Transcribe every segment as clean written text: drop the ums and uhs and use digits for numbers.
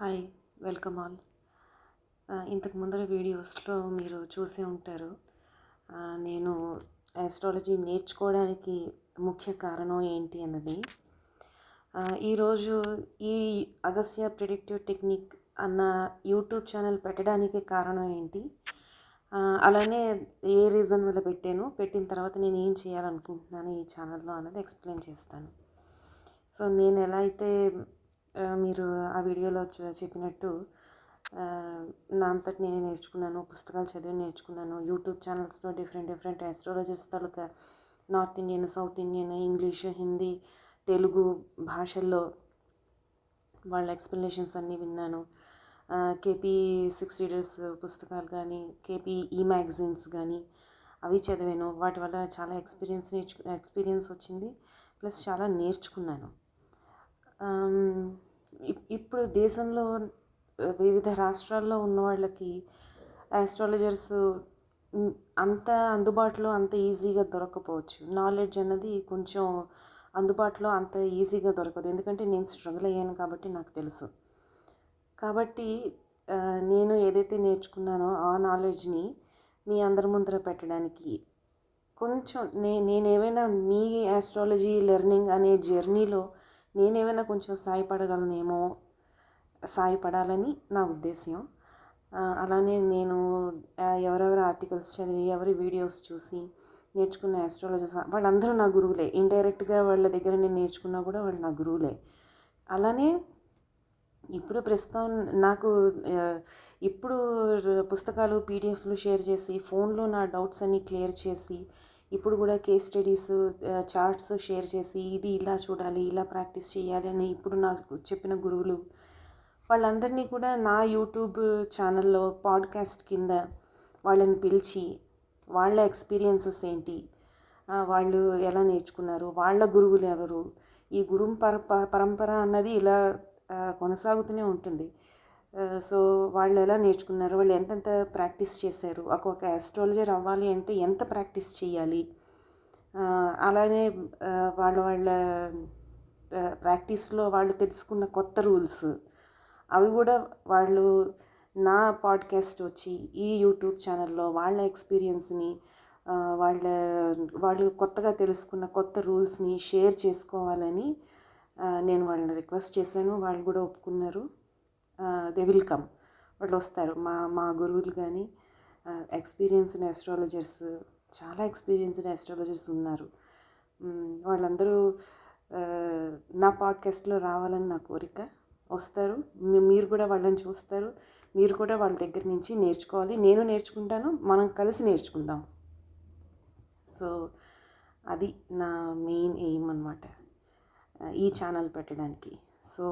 Hi, welcome all. ఇంతకు ముందర వీడియోస్లో మీరు చూసే ఉంటారు. నేను ఆస్ట్రాలజీ నేర్చుకోవడానికి ముఖ్య కారణం ఏంటి అన్నది. ఈరోజు ఈ అగస్త్య ప్రిడిక్టివ్ టెక్నిక్ అన్న యూట్యూబ్ ఛానల్ పెట్టడానికి కారణం ఏంటి, అలానే ఏ రీజన్ వల్ల పెట్టిన తర్వాత నేను ఏం చేయాలనుకుంటున్నాను ఈ ఛానల్లో అన్నది ఎక్స్ప్లెయిన్ చేస్తాను. సో నేను ఎలా అయితే మీరు ఆ వీడియోలో చెప్పినట్టు నా అంతటి నేనే నేర్చుకున్నాను, పుస్తకాలు చదివి నేర్చుకున్నాను. యూట్యూబ్ ఛానల్స్లో డిఫరెంట్ ఆస్ట్రాలజర్స్ తాలూకా north Indian, south Indian, English, Hindi, Telugu భాషల్లో వాళ్ళ ఎక్స్ప్లెనేషన్స్ అన్నీ విన్నాను. కేపీ 6 రీడర్స్ పుస్తకాలు కానీ, కేపీ ఈ మ్యాగజైన్స్ కానీ అవి చదివాను. వాటి వల్ల చాలా ఎక్స్పీరియన్స్ వచ్చింది, ప్లస్ చాలా నేర్చుకున్నాను. ఇప్పుడు దేశంలో వివిధ రాష్ట్రాల్లో ఉన్న వాళ్ళకి ఆస్ట్రాలజర్స్ అంత అందుబాటులో అంత ఈజీగా దొరకకపోవచ్చు. నాలెడ్జ్ అన్నది కొంచెం అందుబాటులో అంత ఈజీగా దొరకదు, ఎందుకంటే నేను స్ట్రగుల్ అయ్యాను కాబట్టి నాకు తెలుసు. కాబట్టి నేను ఏదైతే నేర్చుకున్నానో ఆ నాలెడ్జ్ని మీ అందరి ముందర పెట్టడానికి కొంచెం నేనేమైనా మీ ఆస్ట్రాలజీ లెర్నింగ్ అనే జర్నీలో నేనేమైనా కొంచెం సాయపడాలని నా ఉద్దేశ్యం. అలానే నేను ఎవరెవరి ఆర్టికల్స్ చదివి, ఎవరి వీడియోస్ చూసి నేర్చుకున్న ఆస్ట్రాలజర్స్ వాళ్ళందరూ నా గురువులే. ఇండైరెక్ట్గా వాళ్ళ దగ్గర నేను నేర్చుకున్నా కూడా వాళ్ళు నా గురువులే. అలానే ఇప్పుడు ప్రస్తుతం నాకు ఇప్పుడు పుస్తకాలు పీడిఎఫ్లు షేర్ చేసి, ఫోన్లో నా డౌట్స్ అన్నీ క్లియర్ చేసి, ఇప్పుడు కూడా కేస్ స్టడీస్, చార్ట్స్ షేర్ చేసి ఇది ఇలా చూడాలి, ఇలా ప్రాక్టీస్ చేయాలి అని ఇప్పుడు నాకు చెప్పిన గురువులు వాళ్ళందరినీ కూడా నా యూట్యూబ్ ఛానల్లో పాడ్కాస్ట్ కింద వాళ్ళని పిలిచి వాళ్ళ ఎక్స్పీరియన్సెస్ ఏంటి, వాళ్ళు ఎలా నేర్చుకున్నారు, వాళ్ళ గురువులు ఎవరు, ఈ గురువు పరంపర అన్నది ఇలా కొనసాగుతూనే ఉంటుంది. సో వాళ్ళు ఎలా నేర్చుకున్నారు, వాళ్ళు ఎంతెంత ప్రాక్టీస్ చేశారు, ఒక్కొక్క ఆస్ట్రాలజర్ అవ్వాలి అంటే ఎంత ప్రాక్టీస్ చేయాలి, అలానే వాళ్ళ ప్రాక్టీస్లో వాళ్ళు తెలుసుకున్న కొత్త రూల్స్ అవి కూడా వాళ్ళు నా పాడ్కాస్ట్ వచ్చి ఈ యూట్యూబ్ ఛానల్లో వాళ్ళ ఎక్స్పీరియన్స్ని, వాళ్ళు కొత్తగా తెలుసుకున్న కొత్త రూల్స్ని షేర్ చేసుకోవాలని నేను వాళ్ళని రిక్వెస్ట్ చేశాను. వాళ్ళు కూడా ఒప్పుకున్నారు. దే విల్ కమ్, వాళ్ళు వస్తారు. మా గురువులు కానీ ఎక్స్పీరియన్స్డ్ ఆస్ట్రాలజర్స్, చాలా ఎక్స్పీరియన్స్డ్ ఆస్ట్రాలజర్స్ ఉన్నారు. వాళ్ళందరూ నా పాడ్కాస్ట్లో రావాలని నా కోరిక. వస్తారు, మీరు కూడా వాళ్ళని చూస్తారు, మీరు కూడా వాళ్ళ దగ్గర నుంచి నేర్చుకోవాలి. నేను నేర్చుకుంటాను, మనం కలిసి నేర్చుకుందాం. సో అది నా మెయిన్ ఎయిమ్ అన్నమాట ఈ ఛానల్ పెట్టడానికి. సో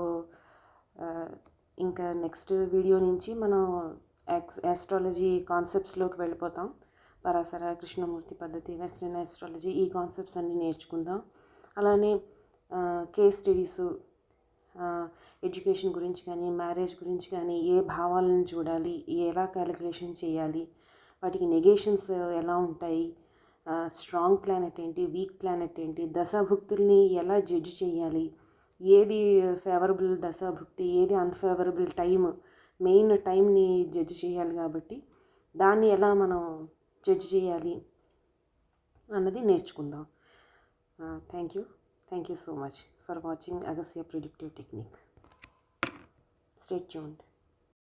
ఇంకా నెక్స్ట్ వీడియో నుంచి మనం ఆస్ట్రాలజీ కాన్సెప్ట్స్లోకి వెళ్ళిపోతాం. పరాశర, కృష్ణమూర్తి పద్ధతి, వెస్ట్రన్ ఆస్ట్రాలజీ, ఈ కాన్సెప్ట్స్ అన్నీ నేర్చుకుందాం. అలానే కేస్ స్టడీసు, ఎడ్యుకేషన్ గురించి కానీ, మ్యారేజ్ గురించి కానీ, ఏ భావాలను చూడాలి, ఎలా క్యాలిక్యులేషన్ చేయాలి, వాటికి నెగేషన్స్ ఎలా ఉంటాయి, స్ట్రాంగ్ ప్లానెట్ ఏంటి, వీక్ ప్లానెట్ ఏంటి, దశాభుక్తుల్ని ఎలా జడ్జి చేయాలి, ఏది ఫేవరబుల్ దశాభుక్తి, ఏది అన్ఫేవరబుల్ మెయిన్ టైంని జడ్జి చేయాలి, కాబట్టి దాన్ని ఎలా మనం జడ్జి చేయాలి అన్నది నేర్చుకుందాం. Thank you so much for watching Agastya predictive technique. Stay tuned.